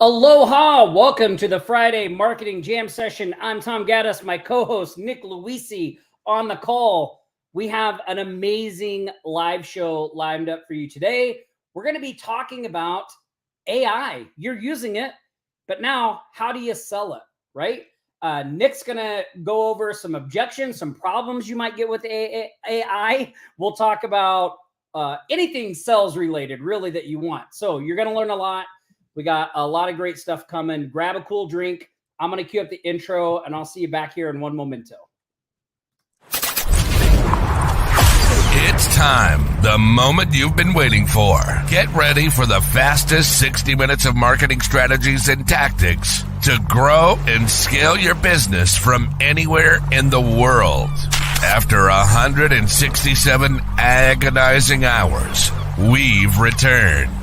Aloha! Welcome to the Friday Marketing Jam Session. I'm Tom Gaddis, my co-host Nick Loise on the call. We have an amazing live show lined up for you today. We're going to be talking about AI. You're using it, but now how do you sell it, right? Nick's going to go over some objections, some problems you might get with AI. We'll talk about anything sales related, really, that you want. So you're going to learn a lot. We got a lot of great stuff coming. Grab a cool drink. I'm going to cue up the intro, and I'll see you back here in one momento. It's time. The moment you've been waiting for. Get ready for the fastest 60 minutes of marketing strategies and tactics to grow and scale your business from anywhere in the world. After 167 agonizing hours, we've returned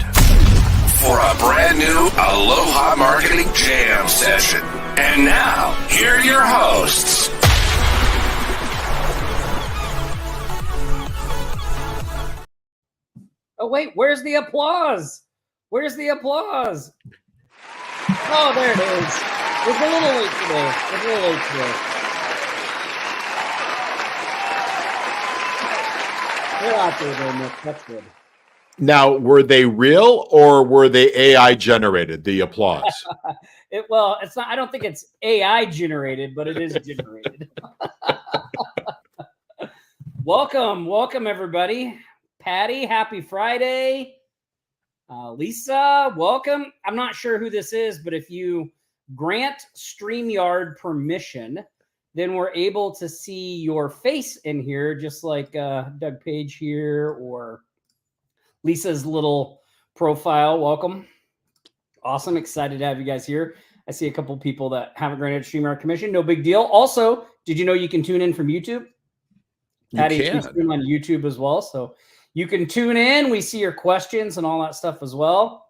for a brand new Aloha Marketing Jam session. And now, here are your hosts. Oh, wait, where's the applause? Where's the applause? Oh, there it is. It's a little late today. It's a little late today. They're out there, Nick. That's good. Now, were they real or were they AI generated, the applause? Well, it's not. I don't think it's AI generated, but it is generated. Welcome, everybody. Patty, happy Friday. Lisa, welcome. I'm not sure who this is, but if you grant StreamYard permission, then we're able to see your face in here, just like Doug Page here or Lisa's little profile. Welcome. Awesome. Excited to have you guys here. I see a couple people that haven't granted StreamYard commission. No big deal. Also, did you know you can tune in from YouTube? Patty, you can stream on YouTube as well. So you can tune in. We see your questions and all that stuff as well.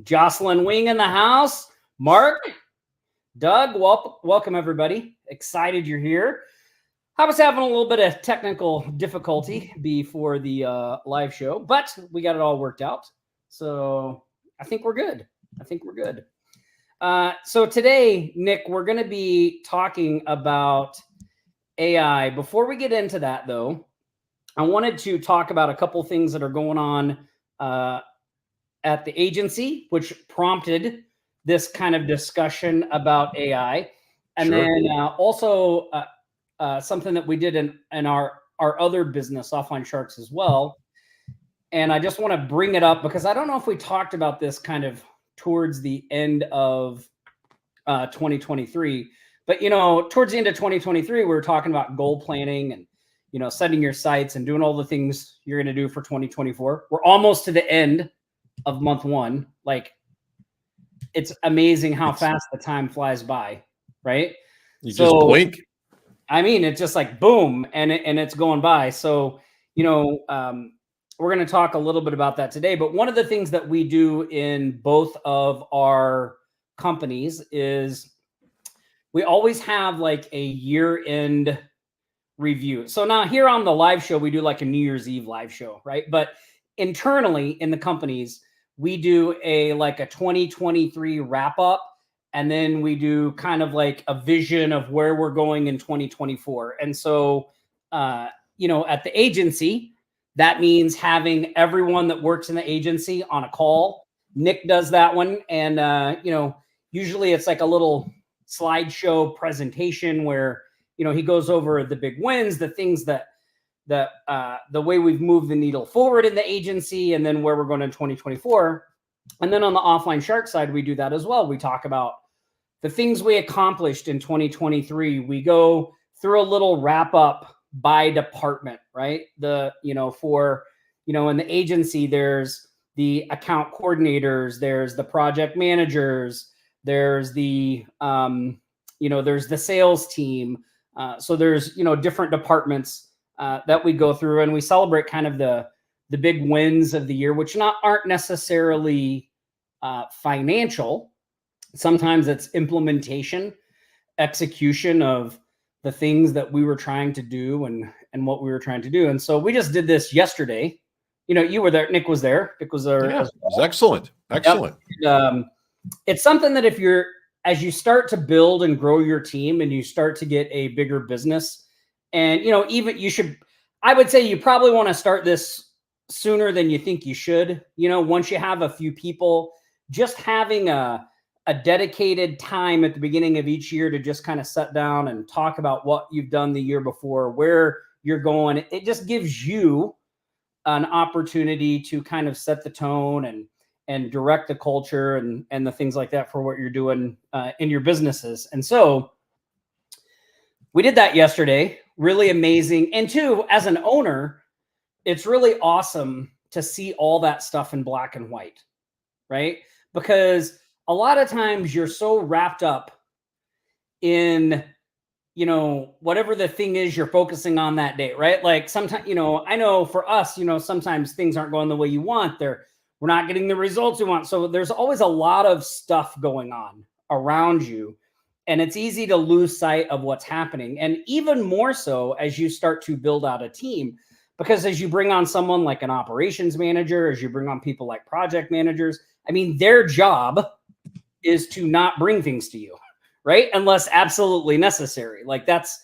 Jocelyn Wing in the house. Mark, Doug, welcome everybody. Excited you're here. I was having a little bit of technical difficulty before the live show, but we got it all worked out. So I think we're good. So today, Nick, we're going to be talking about AI. Before we get into that, though, I wanted to talk about a couple things that are going on at the agency, which prompted this kind of discussion about AI. And then also something that we did in our other business, Offline Sharks, as well. And I just want to bring it up because I don't know if we talked about this kind of towards the end of 2023. But, towards the end of 2023, we were talking about goal planning and, setting your sights and doing all the things you're going to do for 2024. We're almost to the end of month one. Like, it's amazing how fast the time flies by, right? You just blink. I mean, it's just like boom, and it's going by. So, we're going to talk a little bit about that today. But one of the things that we do in both of our companies is we always have like a year-end review. So now here on the live show, we do like a New Year's Eve live show, right? But internally in the companies, we do a 2023 wrap up. And then we do kind of like a vision of where we're going in 2024. And so, at the agency, that means having everyone that works in the agency on a call. Nick does that one. And, usually it's like a little slideshow presentation where, he goes over the big wins, the things that the way we've moved the needle forward in the agency, and then where we're going in 2024. And then on the Offline Shark side, we do that as well. We talk about the things we accomplished in 2023. We go through a little wrap up by department, right? In the agency, there's the account coordinators, there's the project managers, there's the, there's the sales team. So there's, different departments that we go through, and we celebrate kind of the big wins of the year, which aren't necessarily financial. Sometimes it's implementation, execution of the things that we were trying to do and what we were trying to do. And so we just did this yesterday. You were there. Nick was there. Nick was there. Yeah, it was excellent. Excellent. Yep. it's something that as you start to build and grow your team and you start to get a bigger business, and even I would say you probably want to start this sooner than you think you should. Once you have a few people, just having a dedicated time at the beginning of each year to just kind of sit down and talk about what you've done the year before, where you're going. It just gives you an opportunity to kind of set the tone and direct the culture and the things like that for what you're doing in your businesses. And so we did that yesterday. Really amazing. And two, as an owner, it's really awesome to see all that stuff in black and white, right? Because a lot of times you're so wrapped up in, whatever the thing is you're focusing on that day, right? Like sometimes, I know for us, sometimes things aren't going the way you want. We're not getting the results we want. So there's always a lot of stuff going on around you. And it's easy to lose sight of what's happening. And even more so as you start to build out a team, because as you bring on someone like an operations manager, as you bring on people like project managers, I mean, their job is to not bring things to you, right? Unless absolutely necessary. Like that's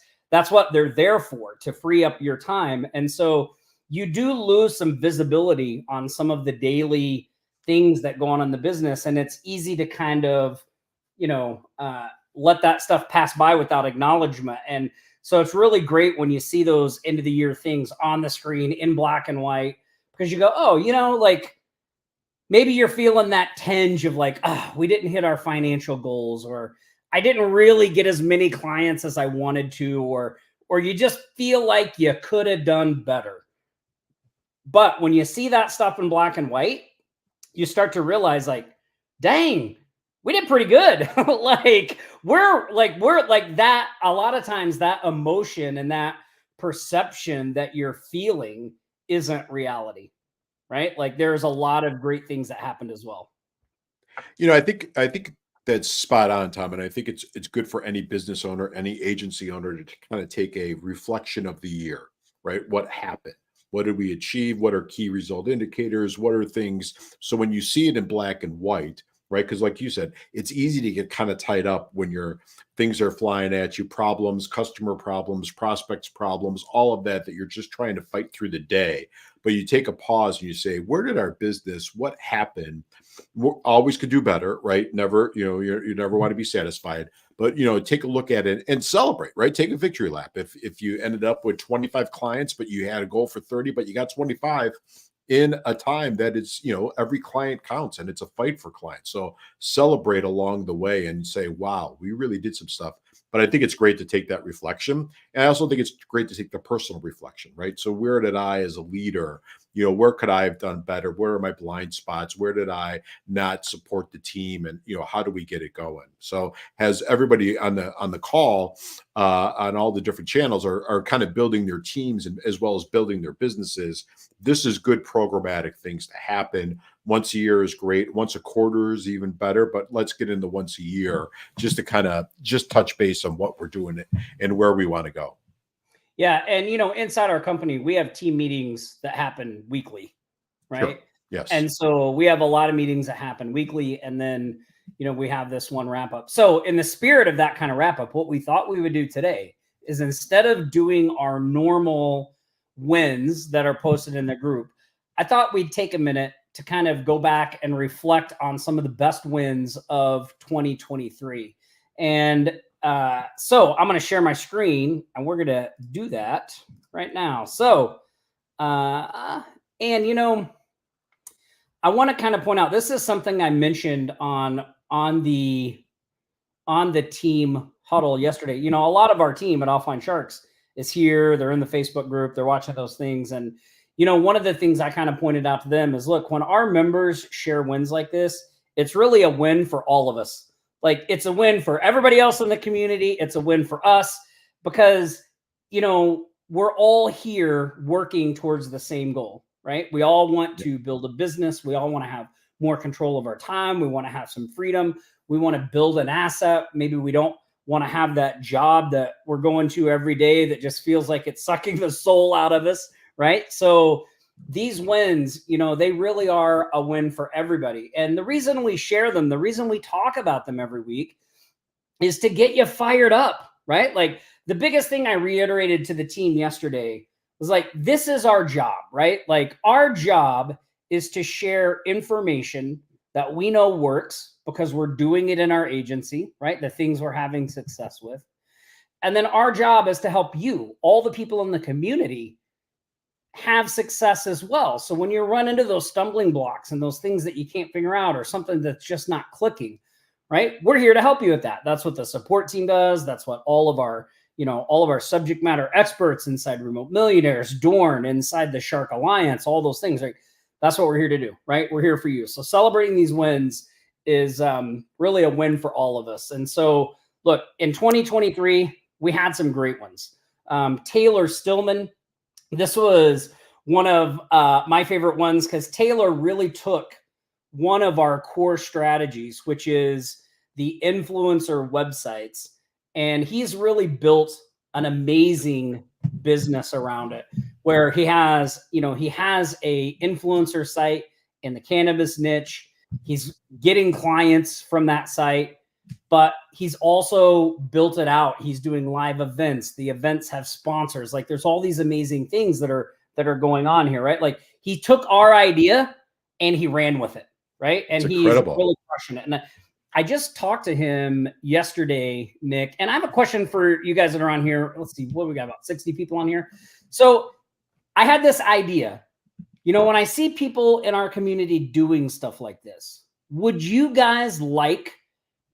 what they're there for, to free up your time. And so you do lose some visibility on some of the daily things that go on in the business. And it's easy to kind of, let that stuff pass by without acknowledgement. And so it's really great when you see those end of the year things on the screen in black and white, because you go, oh, like maybe you're feeling that tinge of like, we didn't hit our financial goals, or I didn't really get as many clients as I wanted to, or you just feel like you could have done better. But when you see that stuff in black and white, you start to realize like, dang, we did pretty good. we're like that. A lot of times that emotion and that perception that you're feeling isn't reality, right? Like there's a lot of great things that happened as well. I think that's spot on, Tom. And I think it's good for any business owner, any agency owner to kind of take a reflection of the year, right? What happened? What did we achieve? What are key result indicators? What are things? So when you see it in black and white, right? Because like you said, it's easy to get kind of tied up when things are flying at you, problems, customer problems, prospects problems, all of that you're just trying to fight through the day. But you take a pause and you say, where did our business, what happened? We always could do better, right? Never, you never want to be satisfied, but take a look at it and celebrate, right? Take a victory lap. If you ended up with 25 clients, but you had a goal for 30, but you got 25, in a time that is, every client counts and it's a fight for clients. So celebrate along the way and say, wow, we really did some stuff. But I think it's great to take that reflection. And I also think it's great to take the personal reflection, right? So where did I, as a leader, where could I have done better? Where are my blind spots? Where did I not support the team? And, how do we get it going? So has everybody on the call on all the different channels are kind of building their teams and as well as building their businesses. This is good programmatic things to happen. Once a year is great. Once a quarter is even better, but let's get into once a year just to kind of just touch base on what we're doing and where we want to go. Yeah. And, inside our company, we have team meetings that happen weekly, right? Sure. Yes. And so we have a lot of meetings that happen weekly. And then, we have this one wrap up. So in the spirit of that kind of wrap up, what we thought we would do today is, instead of doing our normal wins that are posted in the group, I thought we'd take a minute to kind of go back and reflect on some of the best wins of 2023. And so I'm going to share my screen and we're going to do that right now. So, and I want to kind of point out, this is something I mentioned on the team huddle yesterday. A lot of our team at Offline Sharks is here. They're in the Facebook group. They're watching those things. And, one of the things I kind of pointed out to them is, look, when our members share wins like this, it's really a win for all of us. Like, it's a win for everybody else in the community. It's a win for us because, we're all here working towards the same goal, right? We all want to build a business. We all want to have more control of our time. We want to have some freedom. We want to build an asset. Maybe we don't want to have that job that we're going to every day that just feels like it's sucking the soul out of us, right? So these wins, they really are a win for everybody. And the reason we share them, the reason we talk about them every week is to get you fired up, right? Like the biggest thing I reiterated to the team yesterday was like, this is our job, right? Like our job is to share information that we know works because we're doing it in our agency, right? The things we're having success with. And then our job is to help you, all the people in the community, have success as well. So when you run into those stumbling blocks and those things that you can't figure out or something that's just not clicking, right? We're here to help you with that. That's what the support team does. That's what all of our subject matter experts inside Remote Millionaires, Dorn, inside the Shark Alliance, all those things, right? That's what we're here to do, right? We're here for you. So celebrating these wins is really a win for all of us. And so look, in 2023, we had some great ones. Taylor Stillman, this was one of my favorite ones because Taylor really took one of our core strategies, which is the influencer websites. And he's really built an amazing business around it where he has a influencer site in the cannabis niche. He's getting clients from that site, but he's also built it out. He's doing live events. The events have sponsors. Like there's all these amazing things that are going on here, right? Like he took our idea and he ran with it, right? And he's really crushing it. And I just talked to him yesterday, Nick, and I have a question for you guys that are on here. Let's see, what we got, about 60 people on here. So I had this idea, when I see people in our community doing stuff like this, would you guys like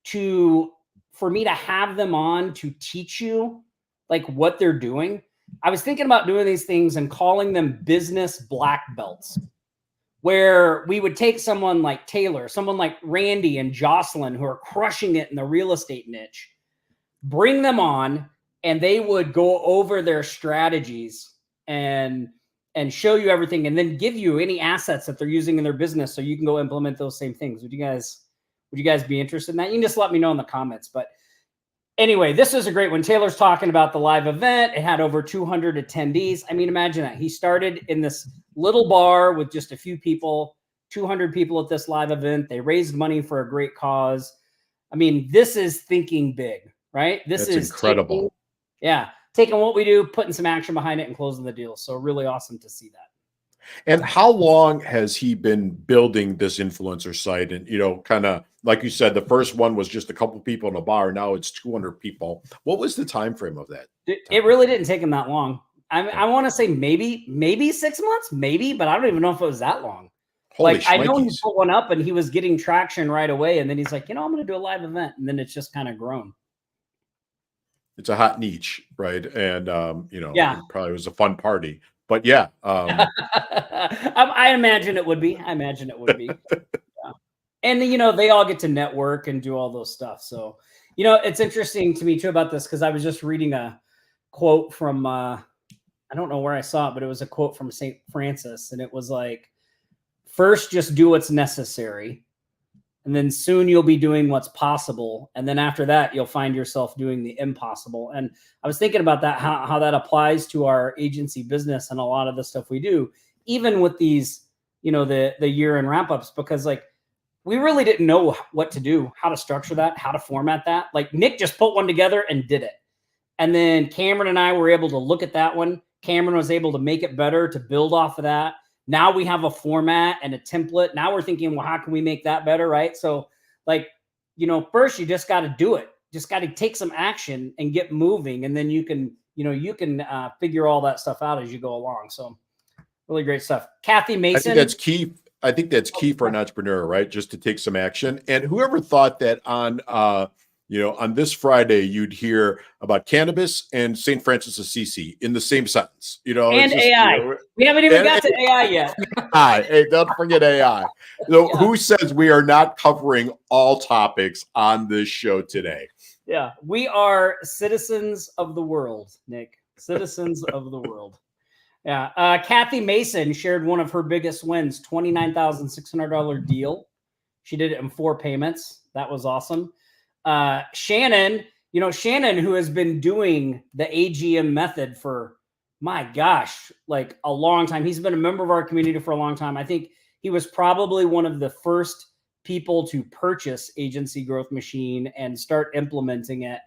for me to have them on to teach you like what they're doing? I was thinking about doing these things and calling them business black belts, where we would take someone like Taylor, someone like Randy and Jocelyn, who are crushing it in the real estate niche, bring them on, and they would go over their strategies and show you everything, and then give you any assets that they're using in their business so you can go implement those same things. Would you guys be interested in that? You can just let me know in the comments. But anyway, this is a great one. Taylor's talking about the live event. It had over 200 attendees. I mean, imagine that. He started in this little bar with just a few people, 200 people at this live event. They raised money for a great cause. I mean, this is thinking big, right? This is incredible. Taking what we do, putting some action behind it, and closing the deal. So really awesome to see that. And how long has he been building this influencer site? And, kind of like you said, the first one was just a couple people in a bar. Now it's 200 people. What was the time frame of that? It really didn't take him that long. I want to say maybe 6 months, but I don't even know if it was that long. Holy I know he put one up and he was getting traction right away. And then he's like, I'm going to do a live event. And then it's just kind of grown. It's a hot niche, right? And, it probably was a fun party. But yeah. I imagine it would be. Yeah. And, they all get to network and do all those stuff. So, it's interesting to me too about this because I was just reading a quote from, I don't know where I saw it, but it was a quote from St. Francis. And it was like, first, just do what's necessary. And then soon you'll be doing what's possible. And then after that, you'll find yourself doing the impossible. And I was thinking about that, how that applies to our agency business and a lot of the stuff we do, even with these, the year-end wrap-ups, because like, we really didn't know what to do, how to structure that, how to format that. Like Nick just put one together and did it. And then Cameron and I were able to look at that one. Cameron was able to make it better, to build off of that. Now we have a format and a template. Now we're thinking, well, how can we make that better, right? So like, first you just got to do it. Just got to take some action and get moving. And then you can figure all that stuff out as you go along. So really great stuff. Kathy Mason. I think that's key for an entrepreneur, right? Just to take some action. And whoever thought that on this Friday, you'd hear about cannabis and St. Francis of Assisi in the same sentence, and AI. We haven't even got to AI yet. Hey, don't forget AI. Who says we are not covering all topics on this show today? Yeah, we are citizens of the world, Nick. Citizens of the world. Yeah. Kathy Mason shared one of her biggest wins, $29,600 deal. She did it in 4 payments. That was awesome. Shannon, who has been doing the AGM method for my gosh, like a long time. He's been a member of our community for a long time. I think he was probably one of the first people to purchase Agency Growth Machine and start implementing it.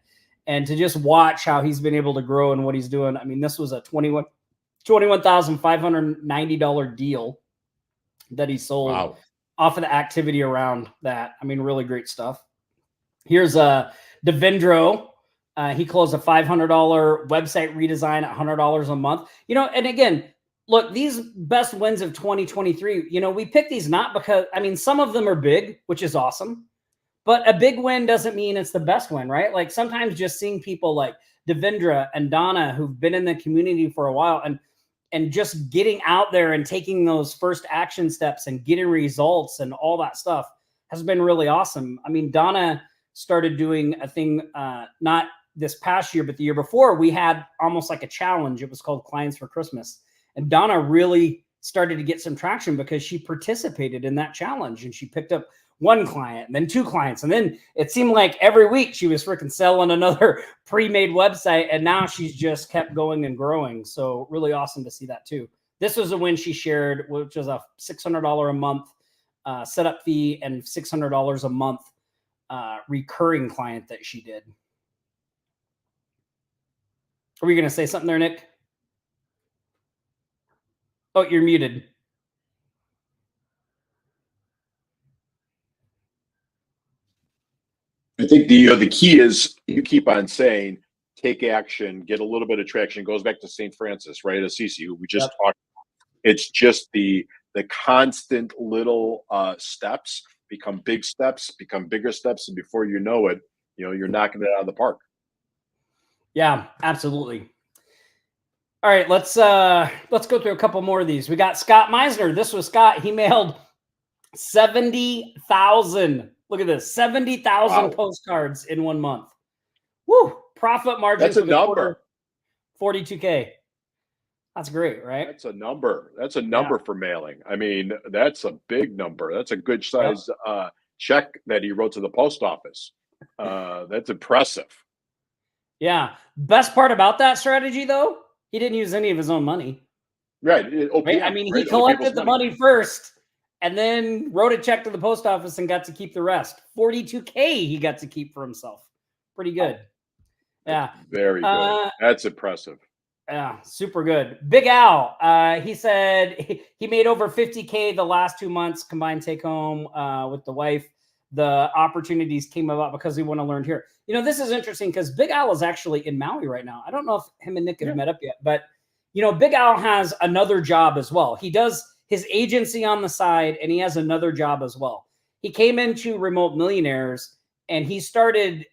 And to just watch how he's been able to grow and what he's doing. I mean, this was a $21,590 deal that he sold off of the activity around that. I mean, really great stuff. Here's Devendro. He closed a $500 website redesign at $100 a month. And again, look, these best wins of 2023, we pick these not because, I mean, some of them are big, which is awesome, but a big win doesn't mean it's the best win, right? Like sometimes just seeing people like Devendra and Donna who've been in the community for a while and just getting out there and taking those first action steps and getting results and all that stuff has been really awesome. I mean, Donna started doing a thing, not this past year, but the year before, we had almost like a challenge. It was called Clients for Christmas. And Donna really started to get some traction because she participated in that challenge and she picked up one client and then two clients. And then it seemed like every week she was freaking selling another pre-made website. And now she's just kept going and growing. So really awesome to see that too. This was a win she shared, which was a $600 a month setup fee and $600 a month recurring client that she did. Are we going to say something there, Nick? Oh, you're muted. I think the key is you keep on saying, take action, get a little bit of traction. It goes back to St. Francis, right? Assisi, who we just talked about. It's just the constant little steps become big steps, become bigger steps. And before you know it, you're knocking it out of the park. Yeah, absolutely. All right, let's go through a couple more of these. We got Scott Meisner. This was Scott. He mailed 70,000. Look at this, 70,000 postcards in 1 month. Woo! Profit margin. That's a number. 42K. That's great, right? That's a number. That's a number for mailing. I mean, that's a big number. That's a good size check that he wrote to the post office. That's impressive. Yeah. Best part about that strategy, though, he didn't use any of his own money. Right. I mean, he collected the money first and then wrote a check to the post office and got to keep the rest. 42K he got to keep for himself. Pretty good. Yeah. Very good. That's impressive. Yeah, super good. Big Al, he said he made over 50K the last 2 months combined take home with the wife. The opportunities came about because he want to learn here. This is interesting because Big Al is actually in Maui right now. I don't know if him and Nick have met up yet, but Big Al has another job as well. He does his agency on the side and he has another job as well. He came into Remote Millionaires and he started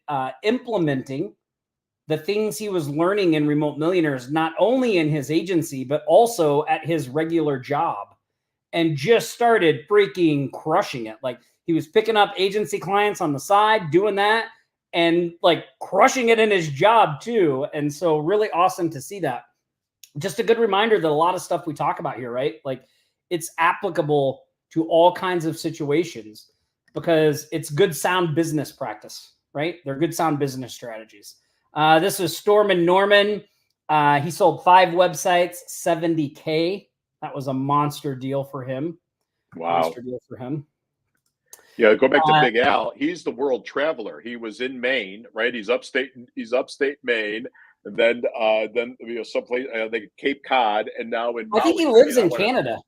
implementing the things he was learning in Remote Millionaires, not only in his agency, but also at his regular job, and just started freaking crushing it. Like he was picking up agency clients on the side, doing that, and like crushing it in his job too. And so really awesome to see that. Just a good reminder that a lot of stuff we talk about here, right? Like it's applicable to all kinds of situations because it's good sound business practice, right? They're good sound business strategies. This was Storm Norman. He sold 5 websites, 70K. That was a monster deal for him. Wow. Monster deal for him. Yeah, go back to Big Al. He's the world traveler. He was in Maine, right? He's upstate Maine. And then someplace like Cape Cod, and now in I think he lives in Canada.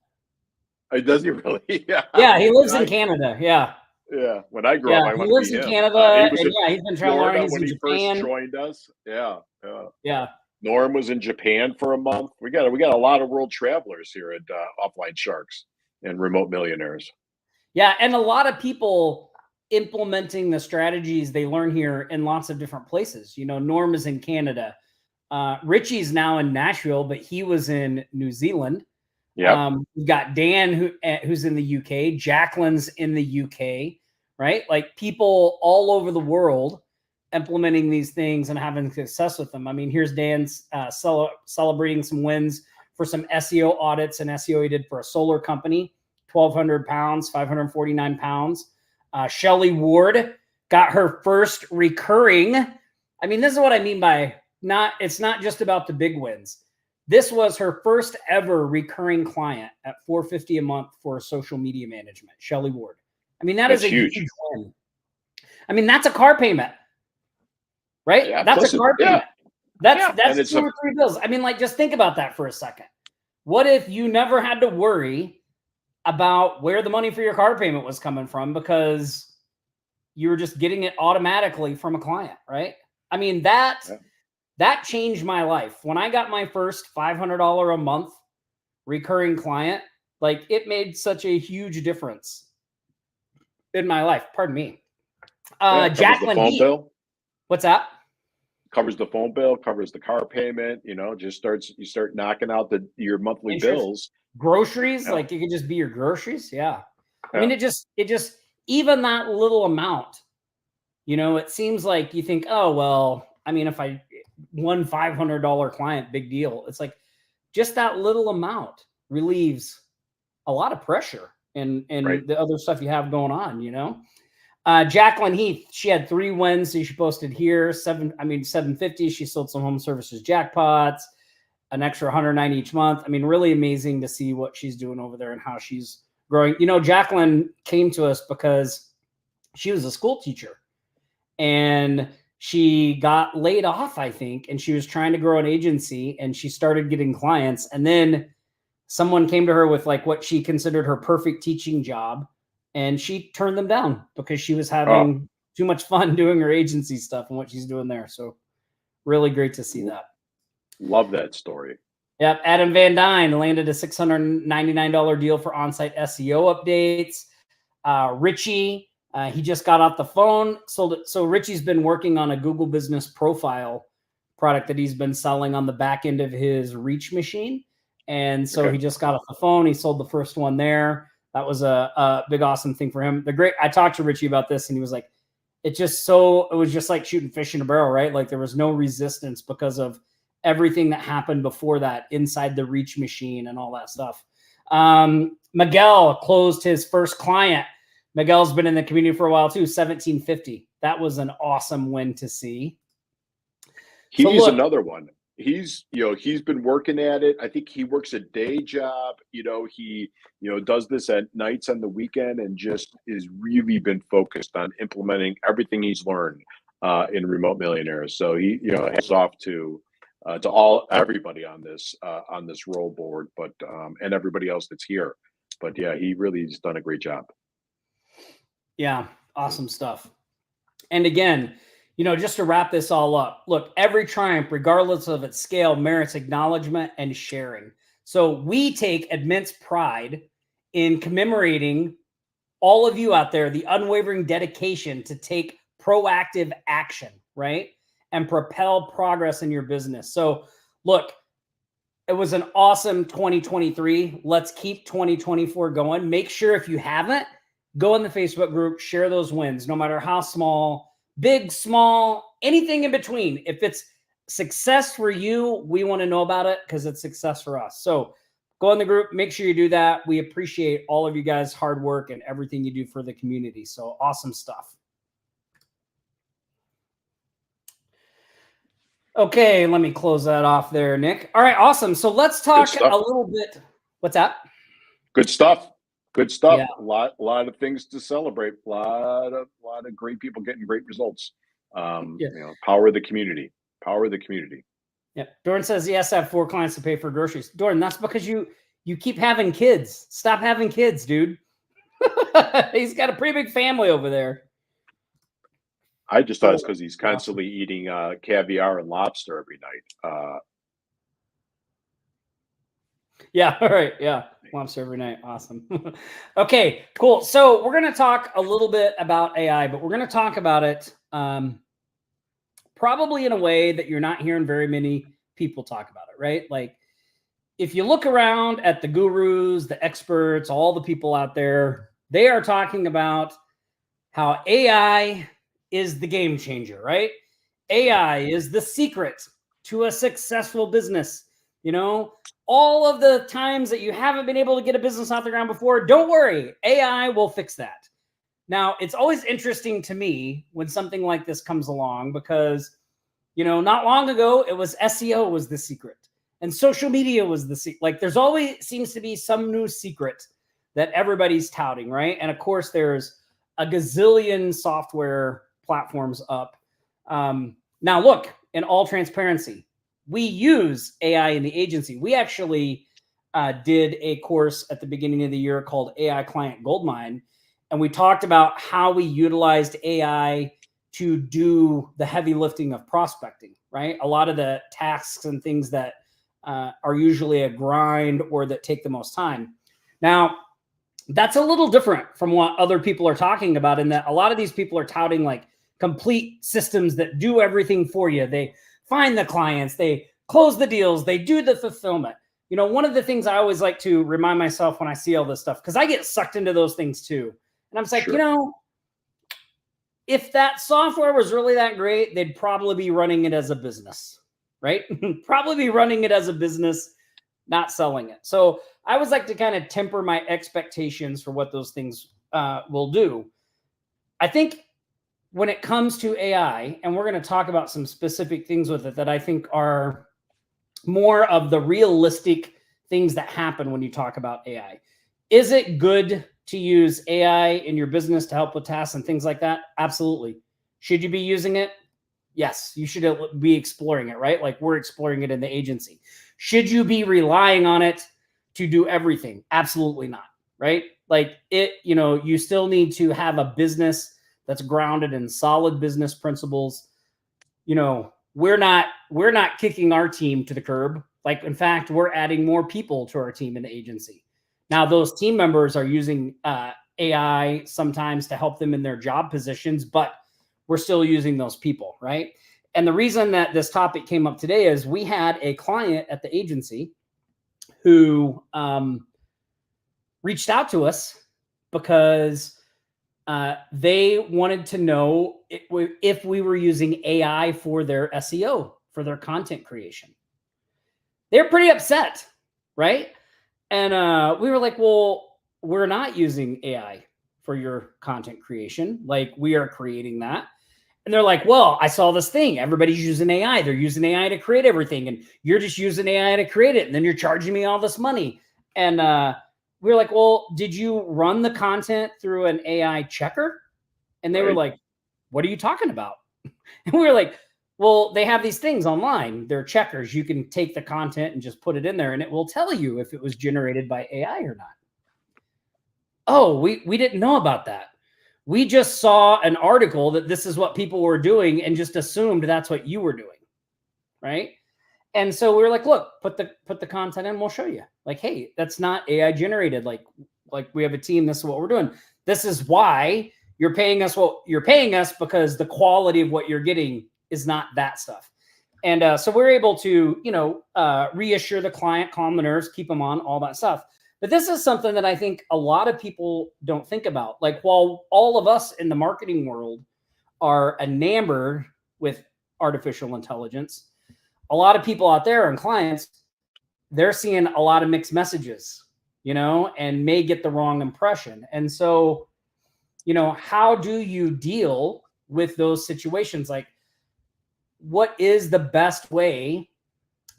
Does he really? Yeah. Yeah, he lives in Canada. Yeah. Yeah. When I grew up, I went he lives to in him. Canada. He's been traveling. He's when in he Japan. first joined us. Yeah. Norm was in Japan for a month. We got a lot of world travelers here at Offline Sharks and Remote Millionaires. Yeah, and a lot of people implementing the strategies they learn here in lots of different places. Norm is in Canada. Richie's now in Nashville, but he was in New Zealand. Yeah. We've got Dan who's in the UK. Jacqueline's in the UK, right? Like people all over the world implementing these things and having success with them. I mean, here's Dan's celebrating some wins for some SEO audits and SEO he did for a solar company. 1,200 pounds, 549 pounds. Shelly Ward got her first recurring. I mean, this is what I mean by it's not just about the big wins. This was her first ever recurring client at $450 a month for social media management, Shelly Ward. I mean, that's a huge win. I mean, that's a car payment, right? Yeah, that's a car payment. That's 2 or 3 bills. I mean, like, just think about that for a second. What if you never had to worry about where the money for your car payment was coming from because you were just getting it automatically from a client, right? I mean, that changed my life. When I got my first $500 a month recurring client, like, it made such a huge difference in my life. Pardon me. Jacqueline phone Heath. bill. What's that? Covers the phone bill, covers the car payment, you start knocking out your monthly bills. Groceries, like, it could just be your groceries. Yeah. I mean, it just, even that little amount, it seems like you think, oh, well, I mean, if I won $500 client, big deal. It's like, just that little amount relieves a lot of pressure and the other stuff you have going on, Jacqueline Heath, she had 3 wins. So she posted here 750. She sold some home services jackpots, an extra 190 each month. I mean, really amazing to see what she's doing over there and how she's growing. Jacqueline came to us because she was a school teacher and she got laid off, I think, and she was trying to grow an agency and she started getting clients. And then someone came to her with like what she considered her perfect teaching job. And she turned them down because she was having too much fun doing her agency stuff and what she's doing there. So really great to see that. Love that story. Yep. Adam Van Dyne landed a $699 deal for on-site SEO updates. Richie, he just got off the phone, sold it. So Richie's been working on a Google Business Profile product that he's been selling on the back end of his Reach machine. And so he just got off the phone. He sold the first one there. That was a big, awesome thing for him. I talked to Richie about this and he was like, it was just like shooting fish in a barrel, right? Like there was no resistance because of everything that happened before that inside the Reach machine and all that stuff. Miguel closed his first client. Miguel's been in the community for a while too, $1,750. That was an awesome win to see. He's another one. He's been working at it. I think he works a day job. He does this at nights on the weekend and just is really been focused on implementing everything he's learned in Remote Millionaires. So he, heads off to everybody on this roll board, but and everybody else that's here. But yeah, he really has done a great job. Yeah, awesome stuff. And again, just to wrap this all up, look, every triumph, regardless of its scale, merits acknowledgement and sharing. So we take immense pride in commemorating all of you out there, the unwavering dedication to take proactive action, right? And propel progress in your business. So look, it was an awesome 2023. Let's keep 2024 going. Make sure if you haven't, go in the Facebook group, share those wins, no matter how small, big, small, anything in between. If it's success for you, we want to know about it because it's success for us. So go in the group, make sure you do that. We appreciate all of you guys' hard work and everything you do for the community. So awesome stuff. Okay, let me close that off there, Nick. All right, awesome. So let's talk a little bit. What's that? Good stuff. Good stuff. Yeah. A lot of things to celebrate. A lot of great people getting great results. Power of the community. Power of the community. Yeah. Doran says he has to have 4 clients to pay for groceries. Doran, that's because you keep having kids. Stop having kids, dude. He's got a pretty big family over there. I just thought it's because he's constantly eating caviar and lobster every night. Yeah. All right. Yeah. Lobster every night. Awesome. Okay, cool. So we're going to talk a little bit about AI, but we're going to talk about it probably in a way that you're not hearing very many people talk about it, right? Like if you look around at the gurus, the experts, all the people out there, they are talking about how AI is the game changer, right? AI is the secret to a successful business. All of the times that you haven't been able to get a business off the ground before, don't worry, AI will fix that. Now, it's always interesting to me when something like this comes along because, not long ago, it was SEO was the secret. and social media was the secret. Like there's always seems to be some new secret that everybody's touting, right? And of course, there's a gazillion software platforms up. Now, look, in all transparency, we use AI in the agency. We actually did a course at the beginning of the year called AI Client Goldmine, and we talked about how we utilized AI to do the heavy lifting of prospecting, right? A lot of the tasks and things that are usually a grind or that take the most time. Now, that's a little different from what other people are talking about, in that a lot of these people are touting like complete systems that do everything for you. They find the clients, they close the deals, they do the fulfillment. You know, one of the things I always like to remind myself when I see all this stuff, because I get sucked into those things too. And I'm just like, Sure. you know, if that software was really that great, they'd probably be running it as a business, right? Probably be running it as a business, not selling it. So I always like to kind of temper my expectations for what those things will do. I think when it comes to AI, and we're going to talk about some specific things with it that I think are more of the realistic things that happen when you talk about AI. Is it good to use AI in your business to help with tasks and things like that? Absolutely. Should you be using it? Yes, you should be exploring it, right? Like we're exploring it in the agency. Should you be relying on it to do everything? Absolutely not, right? Like it, you know, you still need to have a business that's grounded in solid business principles. You know, we're not kicking our team to the curb. Like, in fact, we're adding more people to our team in the agency. Now, those team members are using AI sometimes to help them in their job positions, but we're still using those people, right? And the reason that this topic came up today is we had a client at the agency who reached out to us because they wanted to know if we were using AI for their SEO, for their content creation. They're pretty upset, right? And we were like, well, we're not using AI for your content creation. Like, we are creating that. And they're like, well, I saw this thing. Everybody's using AI. They're using AI to create everything. And you're just using AI to create it. And then you're charging me all this money. And we were like, well, did you run the content through an AI checker? And they were like, what are you talking about? And we were like, well, they have these things online. They're checkers. You can take the content and just put it in there, and it will tell you if it was generated by AI or not. Oh, we didn't know about that. We just saw an article that this is what people were doing and just assumed that's what you were doing, right? And so we were like, look, put the content in, we'll show you. Like, hey, that's not AI generated. Like we have a team, this is what we're doing. This is why you're paying us what you're paying us, because the quality of what you're getting is not that stuff. And so we're able to, you know, reassure the client, calm the nerves, keep them on, all that stuff. But this is something that I think a lot of people don't think about. Like, while all of us in the marketing world are enamored with artificial intelligence, a lot of people out there and clients, they're seeing a lot of mixed messages, you know, and may get the wrong impression. And so, you know, how do you deal with those situations? Like, what is the best way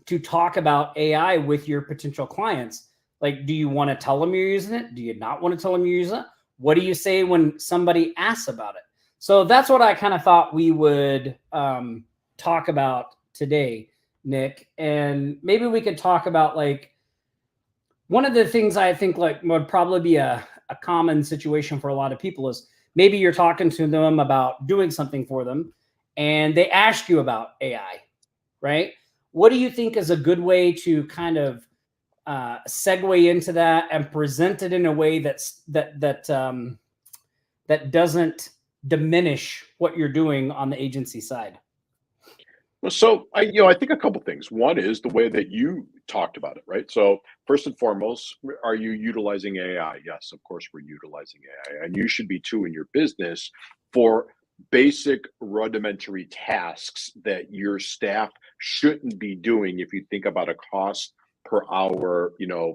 to talk about AI with your potential clients? Like, do you want to tell them you're using it? Do you not want to tell them you're using it? What do you say when somebody asks about it? So that's what I kind of thought we would talk about today, Nick. And maybe we could talk about, like, one of the things I think like would probably be a common situation for a lot of people is maybe you're talking to them about doing something for them and they ask you about AI, right? What do you think is a good way to kind of segue into that and present it in a way that doesn't diminish what you're doing on the agency side? Well, so I think a couple things. One is the way that you talked about it, right? So first and foremost, are you utilizing AI? Yes, of course we're utilizing AI, and you should be too in your business for basic rudimentary tasks that your staff shouldn't be doing if you think about a cost per hour,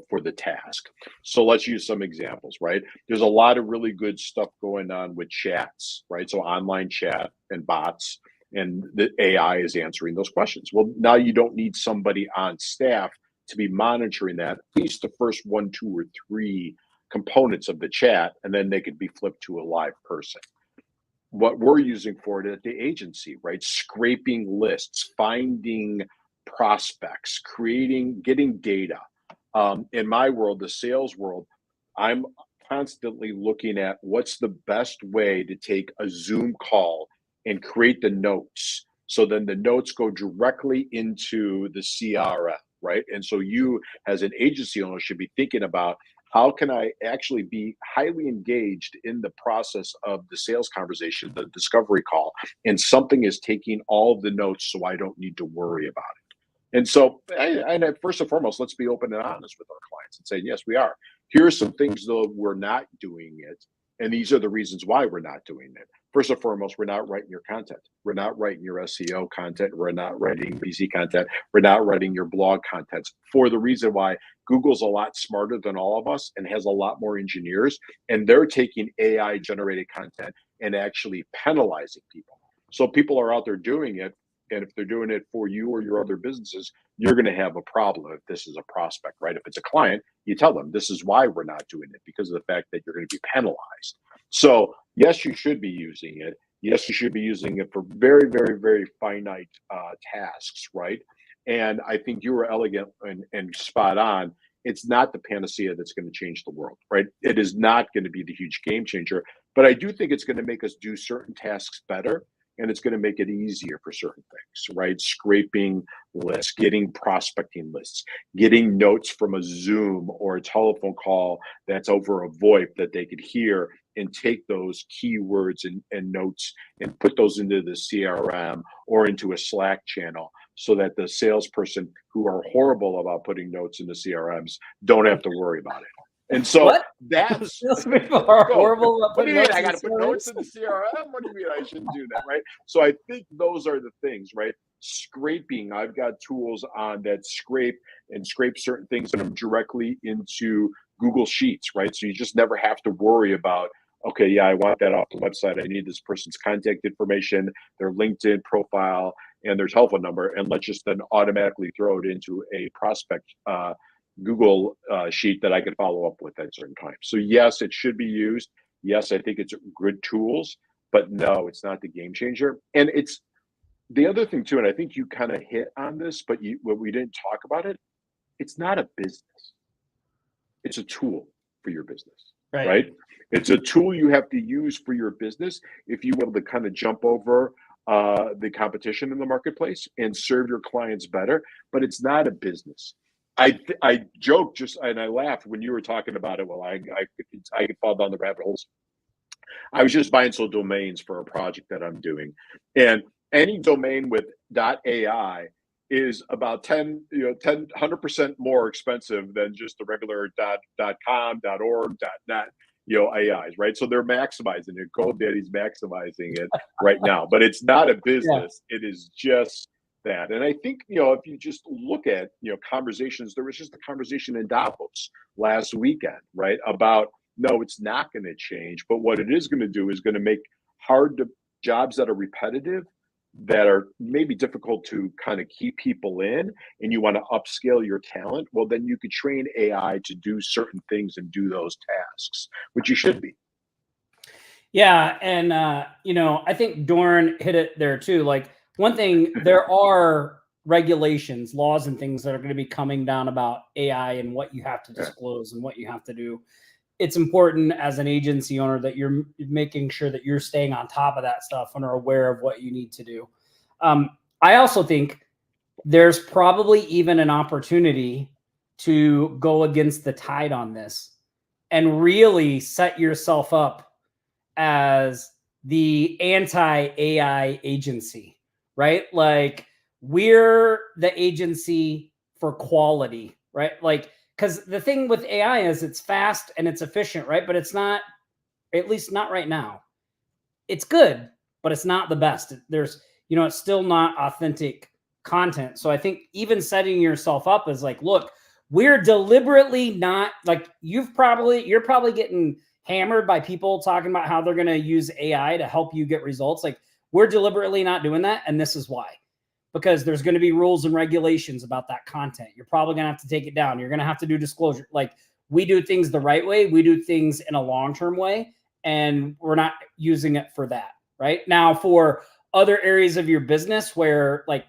for the task. So let's use some examples, right? There's a lot of really good stuff going on with chats, right? So online chat and bots And the AI is answering those questions. Well, now you don't need somebody on staff to be monitoring that, at least the first 1, 2, or 3 components of the chat, and then they could be flipped to a live person. What we're using for it at the agency, right? Scraping lists, finding prospects, getting data. In my world, the sales world, I'm constantly looking at what's the best way to take a Zoom call and create the notes. So then the notes go directly into the CRM, right? And so you, as an agency owner, should be thinking about, how can I actually be highly engaged in the process of the sales conversation, the discovery call, and something is taking all of the notes so I don't need to worry about it. And so, first and foremost, let's be open and honest with our clients and say, yes, we are. Here are some things, though, we're not doing it. And these are the reasons why we're not doing it. First and foremost, we're not writing your content. We're not writing your SEO content. We're not writing BC content. We're not writing your blog contents, for the reason why Google's a lot smarter than all of us and has a lot more engineers, and they're taking AI generated content and actually penalizing people. So people are out there doing it. And if they're doing it for you or your other businesses, you're going to have a problem if this is a prospect, right? If it's a client, you tell them this is why we're not doing it, because of the fact that you're going to be penalized. So yes, you should be using it. Yes, you should be using it for very, very, very finite tasks, right? And I think you were elegant and spot on. It's not the panacea that's going to change the world, right? It is not going to be the huge game changer, but I do think it's going to make us do certain tasks better. And it's going to make it easier for certain things, right? Scraping lists, getting prospecting lists, getting notes from a Zoom or a telephone call that's over a VoIP that they could hear and take those keywords and notes and put those into the CRM or into a Slack channel, so that the salesperson, who are horrible about putting notes into CRMs, don't have to worry about it. And so What? that's People are horrible. What do you mean? I got to put notes in the CRM? What do you mean I shouldn't do that, right? So I think those are the things, right? Scraping. I've got tools on that scrape certain things and them directly into Google Sheets, right? So you just never have to worry about, okay, yeah, I want that off the website. I need this person's contact information, their LinkedIn profile, and their telephone number, and let's just then automatically throw it into a prospect Google sheet that I could follow up with at certain times. So yes, it should be used. Yes, I think it's good tools, but no, it's not the game changer. And it's the other thing too, and I think you kind of hit on this, but when we didn't talk about it, it's not a business. It's a tool for your business, right? It's a tool you have to use for your business if you want to kind of jump over the competition in the marketplace and serve your clients better, but it's not a business. I joke and I laughed when you were talking about it. Well, I could fall down the rabbit holes. I was just buying some domains for a project that I'm doing, and any domain with .ai is about 100% more expensive than just the regular .com, .org, .net, AIs, right? So they're maximizing it. GoDaddy's maximizing it right now, but it's not a business. Yeah. It is just that. And I think, if you just look at, conversations, there was just a conversation in Davos last weekend, right? About, no, it's not going to change, but what it is going to do is going to make jobs that are repetitive, that are maybe difficult to kind of keep people in, and you want to upscale your talent. Well, then you could train AI to do certain things and do those tasks, which you should be. Yeah. And, I think Dorn hit it there too. Like, one thing, there are regulations, laws, and things that are going to be coming down about AI and what you have to disclose and what you have to do. It's important as an agency owner that you're making sure that you're staying on top of that stuff and are aware of what you need to do. I also think there's probably even an opportunity to go against the tide on this and really set yourself up as the anti-AI agency. Right? Like, we're the agency for quality, right? Like, because the thing with AI is it's fast and it's efficient, right? But it's not, at least not right now. It's good, but it's not the best. There's, it's still not authentic content. So I think even setting yourself up is like, look, we're deliberately not, like, you're probably getting hammered by people talking about how they're going to use AI to help you get results. Like, We're deliberately not doing that. And this is why. Because there's going to be rules and regulations about that content. You're probably going to have to take it down. You're going to have to do disclosure. Like, we do things the right way. We do things in a long-term way, and we're not using it for that. Right now, for other areas of your business where, like,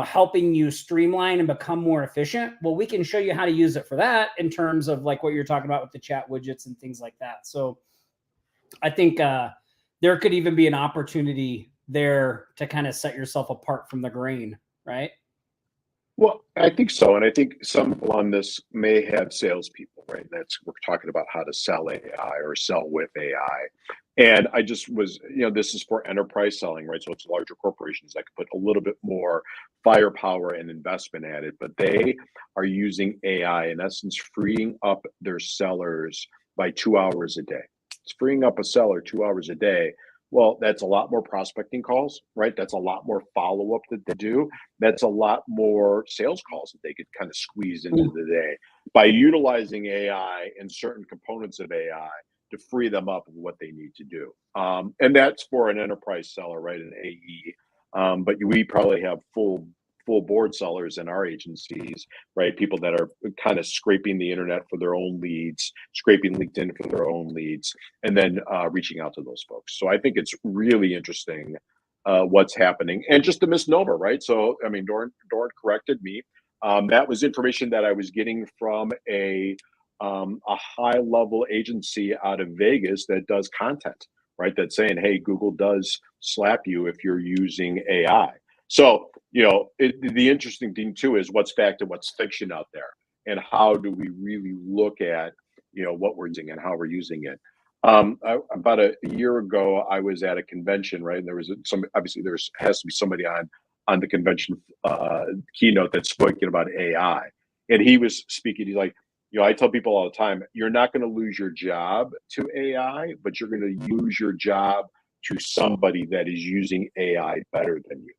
helping you streamline and become more efficient, well, we can show you how to use it for that in terms of like what you're talking about with the chat widgets and things like that. So I think there could even be an opportunity there to kind of set yourself apart from the grain, right? Well, I think so. And I think some people on this may have salespeople, right? We're talking about how to sell AI or sell with AI. And I just was, this is for enterprise selling, right? So it's larger corporations that can put a little bit more firepower and investment at it, but they are using AI, in essence, freeing up their sellers by 2 hours a day. It's freeing up a seller 2 hours a day. Well, that's a lot more prospecting calls, right? That's a lot more follow-up that they do. That's a lot more sales calls that they could kind of squeeze into the day by utilizing AI and certain components of AI to free them up of what they need to do. And that's for an enterprise seller, right? An AE. But we probably have full board sellers in our agencies, right? People that are kind of scraping the internet for their own leads, scraping LinkedIn for their own leads, and then reaching out to those folks. So I think it's really interesting what's happening, and just a misnomer, right? So, I mean, Doran corrected me. That was information that I was getting from a high-level agency out of Vegas that does content, right? That's saying, hey, Google does slap you if you're using AI. So, the interesting thing too is what's fact and what's fiction out there, and how do we really look at, what we're using and how we're using it. About a year ago, I was at a convention, right? And there was obviously there has to be somebody on the convention keynote that's speaking about AI, and he was speaking. He's like, I tell people all the time, you're not going to lose your job to AI, but you're going to lose your job to somebody that is using AI better than you.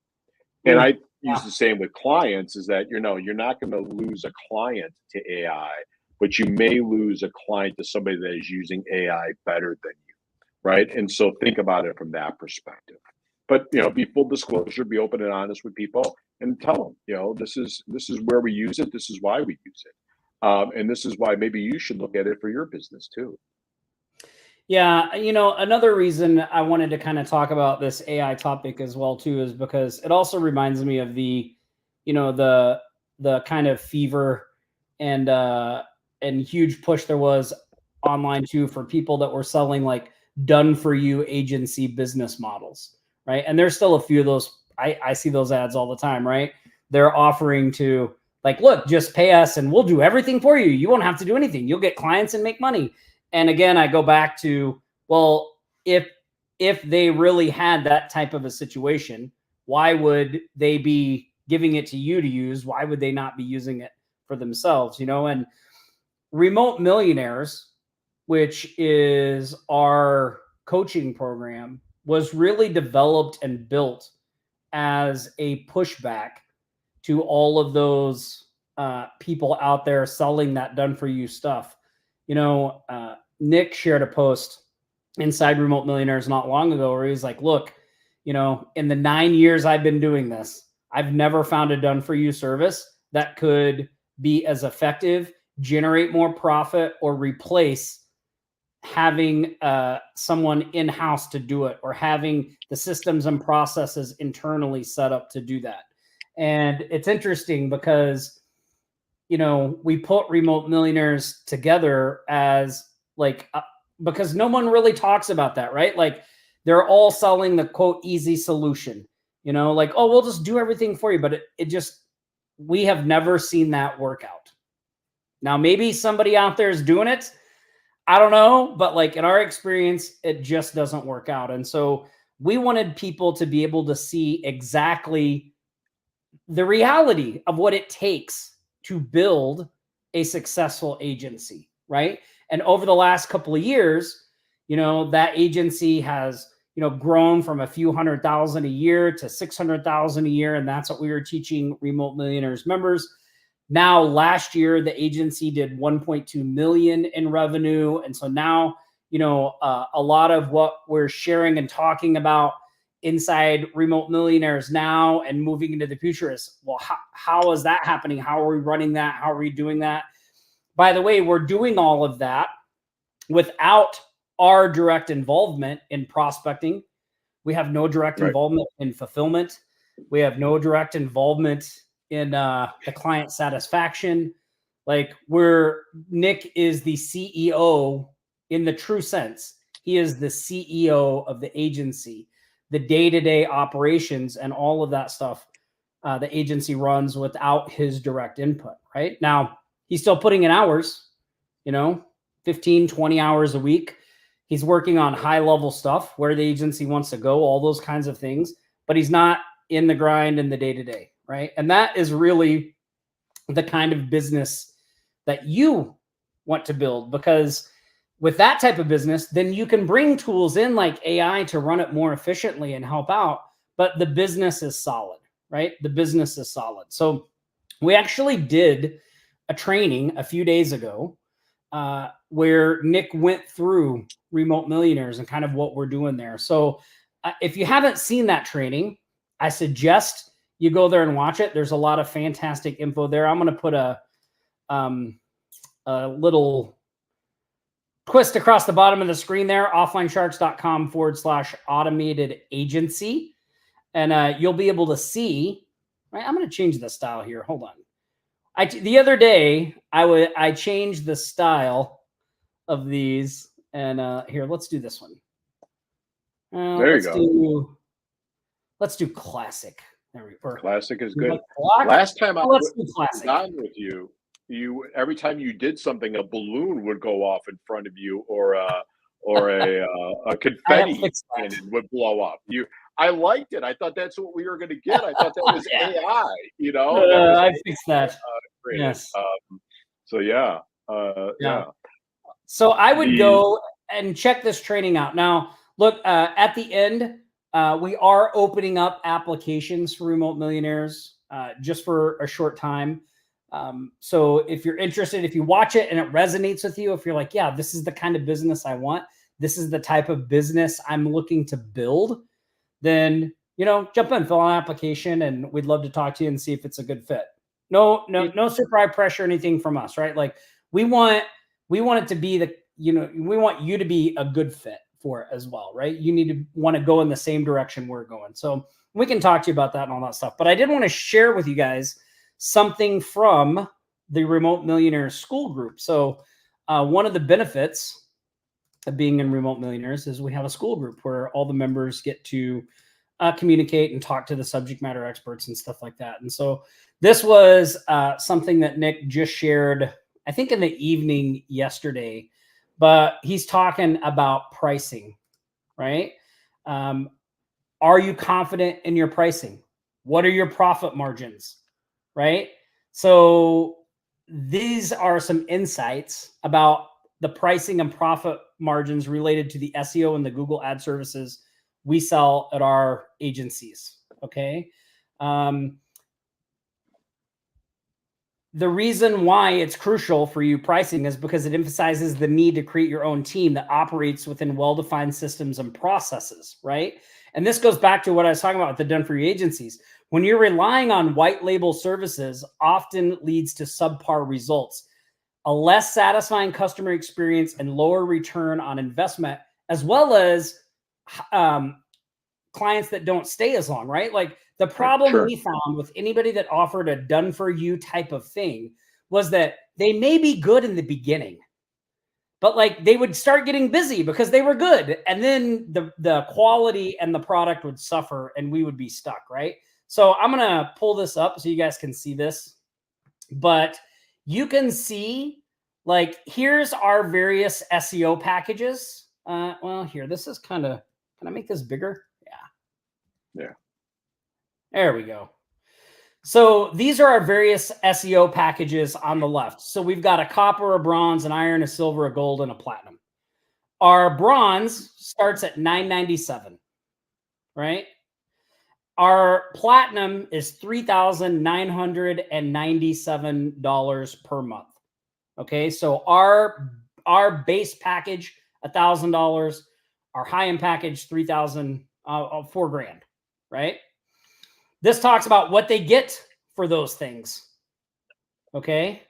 And I use the same with clients, is that, you're not going to lose a client to AI, but you may lose a client to somebody that is using AI better than you, right? And so think about it from that perspective. But, be full disclosure, be open and honest with people, and tell them, this is where we use it. This is why we use it. And this is why maybe you should look at it for your business too. Yeah, another reason I wanted to kind of talk about this AI topic as well too is because it also reminds me of the kind of fever and huge push there was online too for people that were selling like done for you agency business models, right? And there's still a few of those. I see those ads all the time, right? They're offering to, like, look, just pay us and we'll do everything for you. You won't have to do anything. You'll get clients and make money. And again, I go back to, well, if they really had that type of a situation, why would they be giving it to you to use? Why would they not be using it for themselves? And Remote Millionaires, which is our coaching program, was really developed and built as a pushback to all of those people out there selling that done for you stuff. Nick shared a post inside Remote Millionaires not long ago where he's like, look, in the 9 years I've been doing this, I've never found a done for you service that could be as effective, generate more profit, or replace having someone in-house to do it, or having the systems and processes internally set up to do that. And it's interesting because, we put Remote Millionaires together as because no one really talks about that, right? Like, they're all selling the quote easy solution, like, oh, we'll just do everything for you. But we have never seen that work out. Now, maybe somebody out there is doing it. I don't know. But like in our experience, it just doesn't work out. And so we wanted people to be able to see exactly the reality of what it takes to build a successful agency, right? And over the last couple of years, that agency has, grown from a few $100,000 a year to $600,000 a year. And that's what we were teaching Remote Millionaires members. Now, last year, the agency did 1.2 million in revenue. And so now, a lot of what we're sharing and talking about inside Remote Millionaires now and moving into the future is, well, how is that happening? How are we running that? How are we doing that? By the way, we're doing all of that without our direct involvement in prospecting. We have no direct involvement in fulfillment. We have no direct involvement in the client satisfaction. Like, Nick is the CEO in the true sense. He is the CEO of the agency. The day-to-day operations and all of that stuff, the agency runs without his direct input, right? Now, he's still putting in hours, 15, 20 hours a week. He's working on high-level stuff, where the agency wants to go, all those kinds of things, but he's not in the grind in the day-to-day, right? And that is really the kind of business that you want to build, because with that type of business, then you can bring tools in like AI to run it more efficiently and help out, but the business is solid, right? The business is solid. So we actually did a training a few days ago where Nick went through Remote Millionaires and kind of what we're doing there. So if you haven't seen that training, I suggest you go there and watch it. There's a lot of fantastic info there. I'm going to put a little twist across the bottom of the screen there, offlinesharks.com/automated agency. And you'll be able to see, right? I'm going to change the style here. Hold on. The other day, I changed the style of these. And here, let's do this one. There you go. Let's do classic. There we go. Classic is good. Last time I was on with you, every time you did something, a balloon would go off in front of you, or a confetti cannon would blow up. I liked it. I thought that's what we were going to get. I thought that was AI. I fixed that. Yes. So yeah. So I would go and check this training out. Now, look, at the end, we are opening up applications for Remote Millionaires just for a short time. So if you're interested, if you watch it and it resonates with you, if you're like, yeah, this is the kind of business I want, this is the type of business I'm looking to build, then, jump in, fill out an application, and we'd love to talk to you and see if it's a good fit. No surprise pressure or anything from us, right? Like, we want it to be we want you to be a good fit for it as well, right? You need to want to go in the same direction we're going. So we can talk to you about that and all that stuff. But I did want to share with you guys something from the Remote Millionaires School Group. So one of the benefits of being in Remote Millionaires is we have a school group where all the members get to communicate and talk to the subject matter experts and stuff like that. And so this was something that Nick just shared, I think in the evening yesterday, but he's talking about pricing, right? Are you confident in your pricing? What are your profit margins, right? So these are some insights about the pricing and profit margins related to the SEO and the Google ad services we sell at our agencies, okay? The reason why it's crucial for you pricing is because it emphasizes the need to create your own team that operates within well-defined systems and processes, right? And this goes back to what I was talking about with the done-for-you agencies. When you're relying on white label services, often leads to subpar results, a less satisfying customer experience, and lower return on investment, as well as clients that don't stay as long, right? Like, the problem we found with anybody that offered a done-for-you type of thing was that they may be good in the beginning, but like they would start getting busy because they were good. And then the quality and the product would suffer and we would be stuck, right? So I'm going to pull this up so you guys can see this. But you can see, like, here's our various SEO packages. Well, here, this is kind of, can I make this bigger? Yeah. There we go. So these are our various SEO packages on the left. So we've got a copper, a bronze, an iron, a silver, a gold, and a platinum. Our bronze starts at $9.97, right? Our platinum is $3,997 per month. Okay, so our base package, $1,000. Our high-end package, $3,000. of $4,000, right? This talks about what they get for those things. Okay.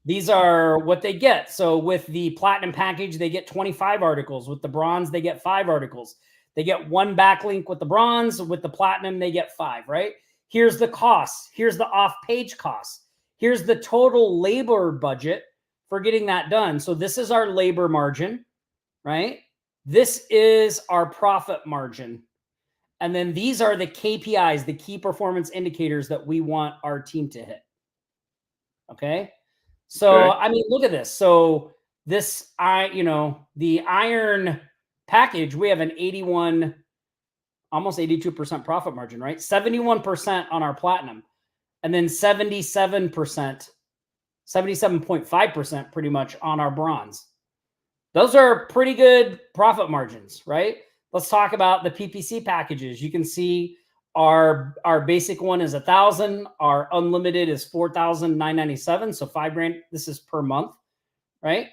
These are what they get. So with the platinum package, they get 25 articles. With the bronze, they get 5 articles. They get 1 backlink with the bronze. With the platinum, they get 5, right? Here's the costs. Here's the off-page costs. Here's the total labor budget for getting that done. So this is our labor margin, right? This is our profit margin. And then these are the KPIs, the key performance indicators that we want our team to hit. Okay. So, I mean, look at this. So this, the iron package, we have an 81, almost 82% profit margin, right? 71% on our platinum, and then 77.5% pretty much on our bronze. Those are pretty good profit margins, right? Let's talk about the PPC packages. You can see our basic one is 1,000. Our unlimited is 4,997. So $5,000. This is per month, right?